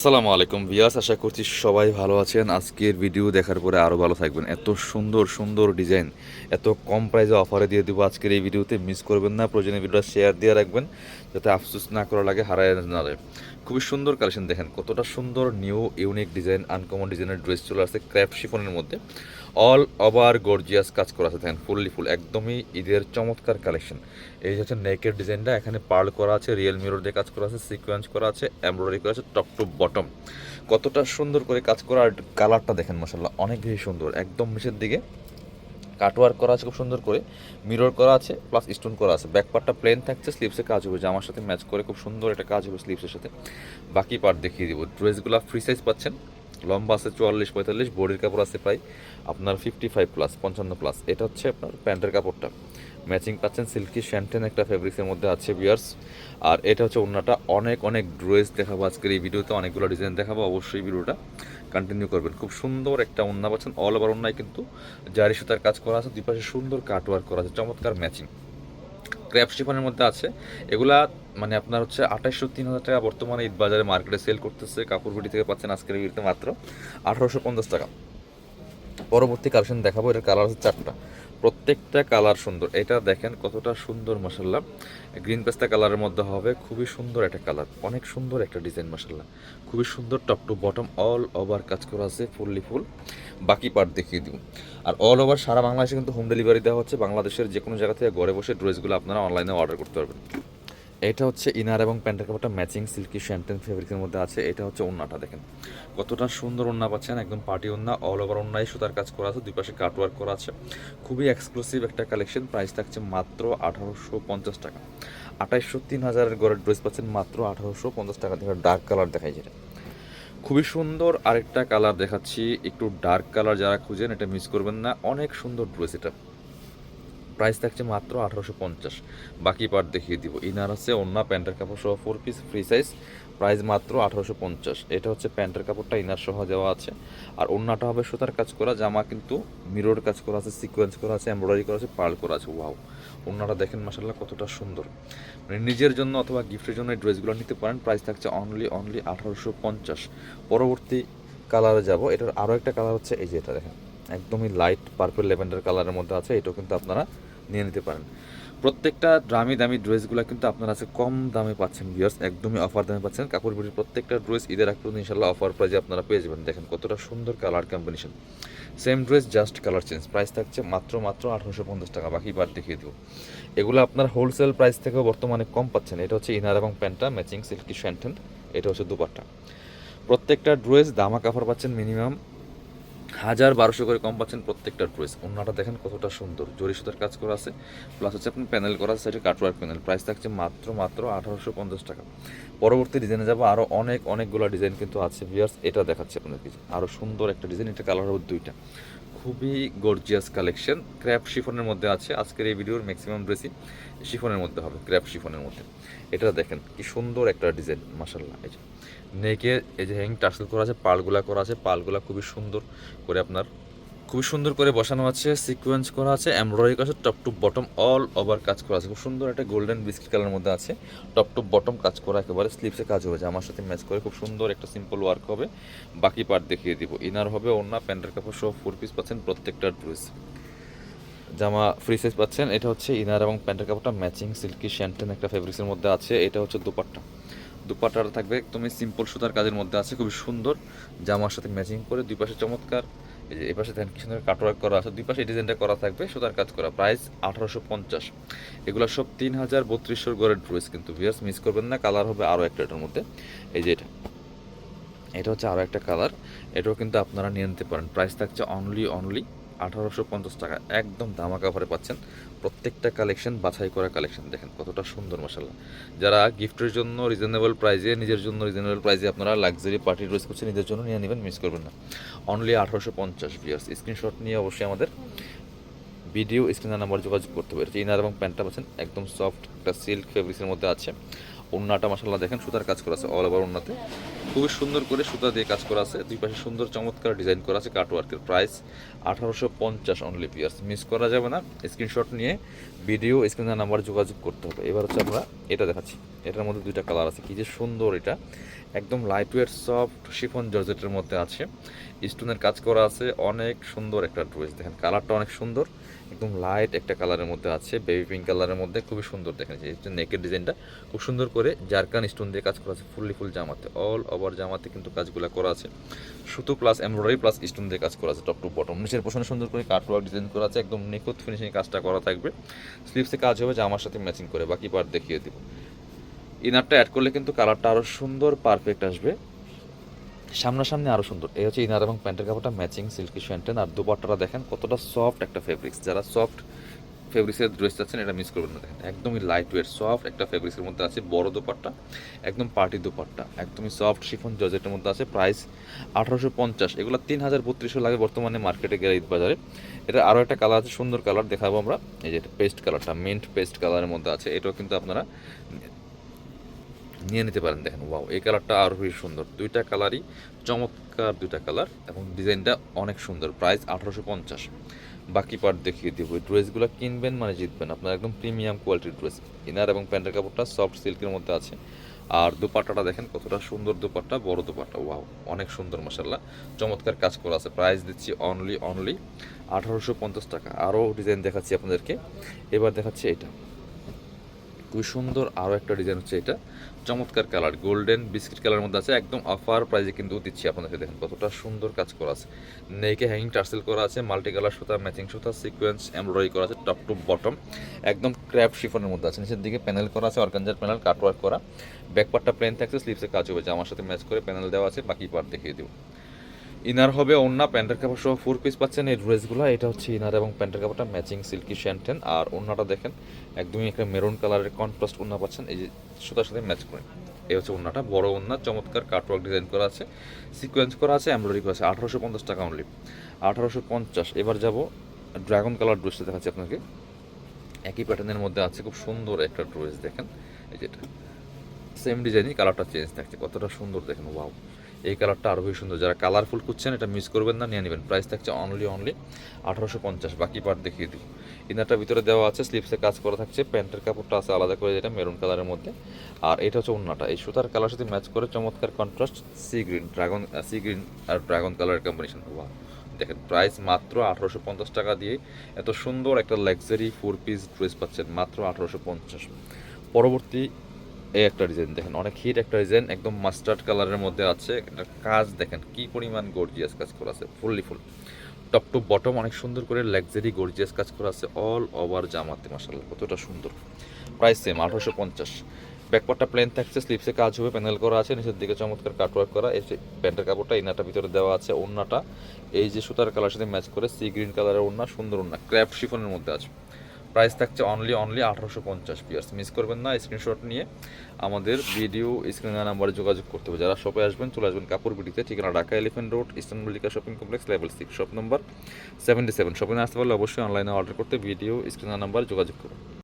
আসসালামু আলাইকুম ভিউয়ার্স, আশা করছি সবাই ভালো আছেন। আজকের ভিডিও দেখার পরে আরও ভালো থাকবেন। এত সুন্দর সুন্দর ডিজাইন এত কম প্রাইসে অফারে দিয়ে দেবো আজকের এই ভিডিওতে। মিস করবেন না, প্রয়োজনীয় ভিডিওটা শেয়ার দিয়ে রাখবেন যাতে আফসোস না করা লাগে, হারায় না যায়। খুবই সুন্দর কালেকশন, দেখেন কতটা সুন্দর নিউ ইউনিক ডিজাইন, আনকমন ডিজাইনের ড্রেস চলে আসছে ক্র্যাফট শিফনের মধ্যে। অল ওভার গর্জিয়াস কাজ করা আছে, দেখেন ফুললি ফুল, একদমই ঈদের চমৎকার কালেকশন। এই হচ্ছে নেকের ডিজাইনটা, এখানে পার্ল করা আছে, রিয়েল মিরর দিয়ে কাজ করা আছে, সিকোয়েন্স করা আছে, এমব্রয়ডারি করা আছে টপ টু বটম। কতটা সুন্দর করে কাজ করা, আর কালারটা দেখেন মাশাআল্লাহ অনেক বেশি সুন্দর। একদম নিচের দিকে কাটওয়ার্ক করা আছে খুব সুন্দর করে, মিরর করা আছে প্লাস স্টোন করা আছে। ব্যাক পার্টটা প্লেন থাকছে, স্লিভসে কাজ হবে, জামার সাথে ম্যাচ করে খুব সুন্দর একটা কাজ হবে স্লিভসের সাথে। বাকি পার্ট দেখিয়ে দিব। ড্রেসগুলো ফ্রি সাইজ পাচ্ছেন, লম্বা আছে 44-45, বডির কাপড় আছে প্রায় আপনার 55 প্লাস 55 প্লাস। এটা হচ্ছে আপনার প্যান্টের কাপড়টা, ম্যাচিং পাচ্ছেন সিল্কি শ্যান্টেন একটা ফেব্রিক্সের মধ্যে আছে বিয়ার্স। আর এটা হচ্ছে ওড়নাটা। অনেক অনেক ড্রেস দেখাবো আজকের এই ভিডিওতে, অনেকগুলো ডিজাইন দেখাবো, অবশ্যই ভিডিওটা কন্টিনিউ করবেন। খুব সুন্দর একটা ওড়না পাচ্ছেন, অল ওভার ওড়নায় কিন্তু জারি সুতার কাজ করা আছে, দুই পাশে সুন্দর কাটওয়ার্ক করা আছে, চমৎকার ম্যাচিং। ক্র্যাপ শিফনের মধ্যে আছে এগুলা, মানে আপনার হচ্ছে 2800-3000 টাকা বর্তমানে ঈদ বাজারে মার্কেটে সেল করতেছে। কাপড় বিডি থেকে পাচ্ছেন আজকের ভিডিওতে মাত্র 1850 টাকা। পরবর্তী কালেকশন দেখাবো, এটার কালার হচ্ছে 4টা, প্রত্যেকটা কালার সুন্দর। এটা দেখেন কতটা সুন্দর মাশাল্লাহ, গ্রিন পেস্তা কালারের মধ্যে হবে, খুবই সুন্দর একটা কালার, অনেক সুন্দর একটা ডিজাইন মাশাল্লাহ, খুবই সুন্দর। Top to bottom all over কাজ করা আছে ফুললি ফুল। বাকি পার্ট দেখিয়ে দিব। আর অল ওভার সারা বাংলাদেশে কিন্তু হোম ডেলিভারি দেওয়া হচ্ছে, বাংলাদেশের যে কোনো জায়গা থেকে ঘরে বসে ড্রেসগুলো আপনারা অনলাইনে অর্ডার করতে পারবেন। এটা হচ্ছে ইনার এবং প্যান্টের কাপড়টা ম্যাচিং সিল্কি শ্যান্টেন ফেব্রিকের মধ্যে আছে। এটা হচ্ছে ওড়নাটা, দেখেন কতটা সুন্দর ওড়না পাচ্ছেন, একদম পার্টি ওড়না, অল ওভার ওড়নায় সুতার কাজ করা আছে, দুই পাশে কাটওয়ার্ক করা আছে। খুবই এক্সক্লুসিভ একটা কালেকশন, প্রাইস থাকছে মাত্র 1850 টাকা। 2800-3000 ঘরের ড্রেস পাচ্ছেন মাত্র 1850 টাকা। দেখে ডার্ক কালার দেখাই, যেটা খুবই সুন্দর। আরেকটা কালার দেখাচ্ছি, একটু ডার্ক কালার যারা খুঁজেন এটা মিস করবেন না, অনেক সুন্দর ড্রেস এটা। প্রাইস থাকছে মাত্র 1850। বাকি পার্ট দেখিয়ে দিব। ইনার আছে, ওড়না, প্যান্টের কাপড় সহ 4 পিস ফ্রি সাইজ, প্রাইস মাত্র 1850। এটা হচ্ছে প্যান্টের কাপড়টা, ইনার সহ দেওয়া আছে। আর ওড়নাটা হবে সুতার কাজ করা, জামা কিন্তু মিরর কাজ করা আছে, সিকোয়েন্স করা আছে, এমব্রয়ডারি করা আছে, পার্ল করা আছে। ওয়াও, ওড়নাটা দেখেন মাসাল্লাহ কতটা সুন্দর। মানে নিজের জন্য অথবা গিফটের জন্য এই ড্রেসগুলো নিতে পারেন। প্রাইস থাকছে অনলি 1850। পরবর্তী কালারে যাব। এটার আরও একটা কালার হচ্ছে এই যে, এটা দেখেন একদমই লাইট পার্পল ল্যাভেন্ডার কালারের মধ্যে আছে। এটাও কিন্তু আপনারা নিয়ে নিতে পারেন। প্রত্যেকটা দামি দামি ড্রেসগুলো কিন্তু আপনারা আছে কম দামে পাচ্ছেন ভিউয়ার্স, একদমই অফার দামে পাচ্ছেন। কাপড় বিটির প্রত্যেকটা ড্রেস ঈদের আগ পর্যন্ত ইনশাল্লাহ অফার প্রাইজে আপনারা পেয়ে যাবেন। দেখেন কতটা সুন্দর colour combination, same dress just colour change. Price থাকছে মাত্র 1850 টাকা। বাকি বার দেখিয়ে দেবো। এগুলো আপনার হোলসেল প্রাইস থেকেও বর্তমানে কম পাচ্ছেন। এটা হচ্ছে ইনার এবং প্যান্টটা ম্যাচিং সিল্কি শ্যান্টেন, এটা হচ্ছে দুপাট্টা। প্রত্যেকটা ড্রেস দামা কাপড় পাচ্ছেন মিনিমাম 1000-1200 করে কম পাচ্ছেন প্রত্যেকটা ড্রেস। ওড়নাটা দেখেন কতটা সুন্দর, জরি সুতার কাজ করা আছে, প্লাস হচ্ছে আপনি প্যানেল করা আছে, সাইডে কাটওয়ার্ক প্যানেল। প্রাইস থাকছে মাত্র 1850 টাকা। পরবর্তী ডিজাইনে যাবো, আরও অনেকগুলো ডিজাইন কিন্তু আছে ভিউয়ার্স। এটা দেখাচ্ছে আপনাদের কিছু আরও সুন্দর একটা ডিজাইন, এটা কালার হবে 2টা, খুবই গর্জিয়াস কালেকশন। ক্র্যাপ শিফনের মধ্যে আছে। আজকের এই ভিডিওর ম্যাক্সিমাম ড্রেসই শিফনের মধ্যে হবে, ক্র্যাপ শিফনের মধ্যে। এটা দেখেন কি সুন্দর একটা ডিজাইন মাশাল্লাহ। এই যে নেকে এই যে হ্যাং টার্সেল করা আছে, পালগুলা করা আছে, পালগুলা খুবই সুন্দর করে আপনার খুবই সুন্দর করে বসানো আছে, সিকোয়েন্স করা আছে, এমব্রয়ডারি করা আছে, top to bottom all over কাজ করা আছে। খুব সুন্দর একটা গোল্ডেন বিস্কিট কালারের মধ্যে আছে, টপ টু বটম কাজ করা, একেবারে স্লিপসে কাজ হবে, আমার সাথে ম্যাচ করে খুব সুন্দর একটা সিম্পল ওয়ার্ক হবে। বাকি পার্ট দেখিয়ে দিব। ইনার হবে, ওড়না, প্যান্টের কাপড় সহ 4 পিস পাচ্ছেন প্রত্যেকটা ড্রেস। জামা ফ্রি সাইজ পাচ্ছেন। এটা হচ্ছে ইনার এবং প্যান্টের কাপড়টা ম্যাচিং সিল্কি শ্যান্টেন একটা ফেব্রিক্সের মধ্যে আছে। এটা হচ্ছে দুপাট্টা, দুপাট্টাটা থাকবে একদমই সিম্পল সুতার কাজের মধ্যে আছে, খুবই সুন্দর, জামার সাথে ম্যাচিং করে। দুই পাশে চমৎকার, এই যে এপাশে দেখেন কি সুন্দর কাটওয়ার্ক করা আছে, দুই পাশে এই ডিজাইনটা করা থাকবে, সুতার কাজ করা। প্রাইস 1850। এগুলো সব 3000-3200 গড়ের ড্রেস কিন্তু ভিউয়ার্স, মিস করবেন না। কালার হবে আরও একটা এটার মধ্যে, এই যে এটা, এটা হচ্ছে আরও একটা কালার, এটাও কিন্তু আপনারা নিয়ে নিতে পারেন। প্রাইস থাকছে অনলি 1850 টাকা। একদম ধামাকা অফারে পাচ্ছেন প্রত্যেকটা কালেকশন, বাছাই করা কালেকশন। দেখেন কতটা সুন্দর মাশাআল্লাহ। যারা গিফটের জন্য রিজনেবল প্রাইজে, নিজের জন্য রিজনেবল প্রাইজে আপনারা লাক্সারি পার্টি ড্রেস করছেন, নিজের জন্য নিয়ে নেবেন, মিস করবেন না। Only 1850 viewers. স্ক্রিনশট নিয়ে অবশ্যই আমাদের ভিডিও স্ক্রিনের নাম্বার যোগাযোগ করতে পারে। ইনার এবং প্যান্টটা পাচ্ছেন একদম সফট একটা সিল্ক ফেব্রিক্সের মধ্যে আছে। ওড়নাটা মাশাআল্লাহ দেখেন সুতার কাজ করা আছে অল ওভার ওড়নাতে, খুবই সুন্দর করে সুতা দিয়ে কাজ করা আছে, দুই পাশে সুন্দর চমৎকার ডিজাইন করা আছে কাটওয়ার্কের। প্রাইস 1850 অনলি পিয়ার্স, মিস করা যাবে না। স্ক্রিনশট নিয়ে ভিডিও স্ক্রিনের নাম্বার যোগাযোগ করতে হবে। এবার হচ্ছে আমরা এটা দেখাচ্ছি, এটার মধ্যে দুইটা কালার আছে, কি যে সুন্দর এটা, একদম লাইট ওয়েট সফট শিফন জর্জেটের মধ্যে আছে, স্টোনের কাজ করা আছে, অনেক সুন্দর একটা ড্রেস। দেখেন কালারটা অনেক সুন্দর, একদম লাইট একটা কালারের মধ্যে আছে, বেবি পিঙ্ক কালারের মধ্যে, খুবই সুন্দর। দেখেন যে নেকের ডিজাইনটা খুব সুন্দর করে জারকান স্টোন দিয়ে কাজ করা আছে, ফুললি ফুল জামাতে, অল ওভার জামাতে কিন্তু কাজগুলো করা আছে, সুতো প্লাস এমব্রয়ডারি প্লাস স্টোন দিয়ে কাজ করা আছে টপ টু বটম। নিচের পোশনে সুন্দর করে কাটওয়ার্ক ডিজাইন করা আছে, একদম নিখুঁত ফিনিশিং কাজটা করা থাকবে। স্লিভসে কাজ হবে জামার সাথে ম্যাচিং করে, বাকি পার্ট দেখিয়ে দিব। ইনারটা অ্যাড করলে কিন্তু কালারটা আরও সুন্দর পারফেক্ট আসবে, সামনাসামনি আরও সুন্দর। এই হচ্ছে ইনার এবং প্যান্টের কাপড়টা ম্যাচিং সিল্কি শ্যান্টেন। আর দুপাট্টাটা দেখেন কতটা সফট একটা ফেব্রিক্স, যারা সফট ফেব্রিক্সের ড্রেস চাচ্ছেন এটা মিস করবেন না। দেখেন একদমই লাইট ওয়েট সফট একটা ফেব্রিক্সের মধ্যে আছে, বড় দুপাট্টা, একদম পার্টি দুপাট্টা, একদমই সফট শিফন জর্জেটের মধ্যে আছে। প্রাইস 1850। এগুলো 3000-3200 লাগে বর্তমানে মার্কেটে গেলে ঈদ বাজারে। এটা আরও একটা কালার আছে, সুন্দর কালার দেখাবো আমরা। এই যে পেস্ট কালারটা, মিন্ট পেস্ট কালারের মধ্যে আছে, এটাও কিন্তু আপনারা নিয়ে নিতে পারেন। দেখেন ওয়াও, এই কালারটা আরও বেশি সুন্দর, দুইটা কালারই চমৎকার, দুইটা কালার এবং ডিজাইনটা অনেক সুন্দর। প্রাইস 1850। বাকি পার্ট দেখিয়ে দিব। এই ড্রেসগুলো কিনবেন মানে জিতবেন, আপনার একদম প্রিমিয়াম কোয়ালিটির ড্রেস। ইনার এবং প্যান্টের কাপড়টা সফট সিল্কের মধ্যে আছে। আর দুপাট্টাটা দেখেন কতটা সুন্দর দুপাট্টা, বড় দুপাট্টা, ওয়াও অনেক সুন্দর মাশাআল্লাহ, চমৎকার কাজ করা আছে। প্রাইস দিচ্ছি অনলি 1850 টাকা। আরও ডিজাইন দেখাচ্ছি আপনাদেরকে, এবার দেখাচ্ছি এটা, খুবই সুন্দর আরও একটা ডিজাইন হচ্ছে এটা, চমৎকার কালার, গোল্ডেন বিস্কিট কালারের মধ্যে আছে, একদম অফার প্রাইসে কিন্তু দিচ্ছি আপনাদেরকে। দেখেন কতটা সুন্দর কাজ করা আছে, নেকে হ্যাঙ্গিং টার্সেল করা আছে, মাল্টি কালার সুতা, ম্যাচিং সুতা, সিকোয়েন্স এমব্রয়ডারি করা আছে, টপ টু বটম একদম ক্র্যাপ শিফনের মধ্যে আছে, নিচের দিকে প্যানেল করা আছে, অর্গানজার প্যানেল কাটওয়ার্ক করা, ব্যাকপার্টটা প্লেন থাকছে, স্লিভসে কাজ হবে, জামার সাথে ম্যাচ করে প্যানেল দেওয়া আছে। বাকি পার্ট দেখিয়ে দেবো। ইনার হবে ওন্না, প্যান্টের কাপড় সহ 4 পিস পাচ্ছেন এই ড্রেসগুলো। এটা হচ্ছে ইনার এবং প্যান্টের কাপড়টা ম্যাচিং সিল্কি শ্যান্টেন। আর ওন্নাটা দেখেন একদমই একটা মেরুন কালারের কন্ট্রাস্ট ওন্না পাচ্ছেন, এই যে সুতার সাথে ম্যাচ করে। এই হচ্ছে ওন্নাটা, বড় ওন্না, চমৎকার কাটওয়ার্ক ডিজাইন করা আছে, সিকোয়েন্স করা আছে, এমব্রয়ডারি করা আছে। 1850 টাকা অনলি, 1850। এবার যাব ড্রাগন কালার ড্রেসটা দেখাচ্ছি আপনাকে, একই প্যাটার্নের মধ্যে আছে, খুব সুন্দর একটা ড্রেস। দেখেন এই যেটা সেম ডিজাইনই, কালারটা চেঞ্জ থাকছে, কতটা সুন্দর দেখেন, ওয়াও এই কালারটা আরও বেশি সুন্দর। যারা কালারফুল খুঁজছেন এটা মিস করবেন না, নিয়ে নেবেন। প্রাইস থাকছে অনলি 1850। বাকি পার্ট দেখিয়ে দিই। ইনারটার ভিতরে দেওয়া আছে, স্লিভসে কাজ করা থাকছে, প্যান্টের কাপড়টা আছে আলাদা করে, যেটা মেরুন কালারের মধ্যে। আর এটা হচ্ছে ওন্নাটা, এই সুতার কালার সাথে ম্যাচ করে চমৎকার কন্ট্রাস্ট সি গ্রিন আর ড্রাগন কালারের কম্বিনেশন। ওয়াও দেখেন, প্রাইস মাত্র 1850 টাকা দিয়ে এত সুন্দর একটা লাক্সারি 4 পিস ড্রেস পাচ্ছেন মাত্র 1850। পরবর্তী এই একটা ডিজাইন দেখেন, অনেক হিট একটা ডিজাইন, একদম মাস্টার্ড কালারের মধ্যে আছে, এটা কাজ দেখেন কি পরিমাণ গর্জিয়াস কাজ করা আছে, fully full top to bottom অনেক সুন্দর করে লাক্সারি গর্জিয়াস কাজ করা আছে, অল ওভার জামাতে মাশাআল্লাহ কতটা সুন্দর। Price same 1850। ব্যাকপার্টটা প্লেন থাকছে, স্লিভসে কাজ হবে, প্যানেল করা আছে, নিচের দিকে চমৎকার কাটওয়ার্ক করা। এই প্যান্টের কাপড়টা ইনারটা ভিতরে দেওয়া আছে, ওন্নাটা এই যে সুতার কালার সাথে ম্যাচ করে সি গ্রিন কালারের ওন্না, সুন্দর ওন্না, ক্র্যাপ শিফনের মধ্যে আছে। প্রাইস থাকছে অনলি 1850 পিয়ার্স, মিস করবেন না। স্ক্রিনশট নিয়ে আমাদের ভিডিও স্ক্রিনের নাম্বারে যোগাযোগ করতে হবে। যারা শপে আসবেন চলে আসবেন কাপড় বিটিতে, ঠিকানা Dhaka elephant road, eastern Mallika shopping complex, level 6, shop number 77। শপিংয়ে আসতে পারলে অবশ্যই অনলাইনে অর্ডার করতে ভিডিও স্ক্রিনের নাম্বারে যোগাযোগ করুন।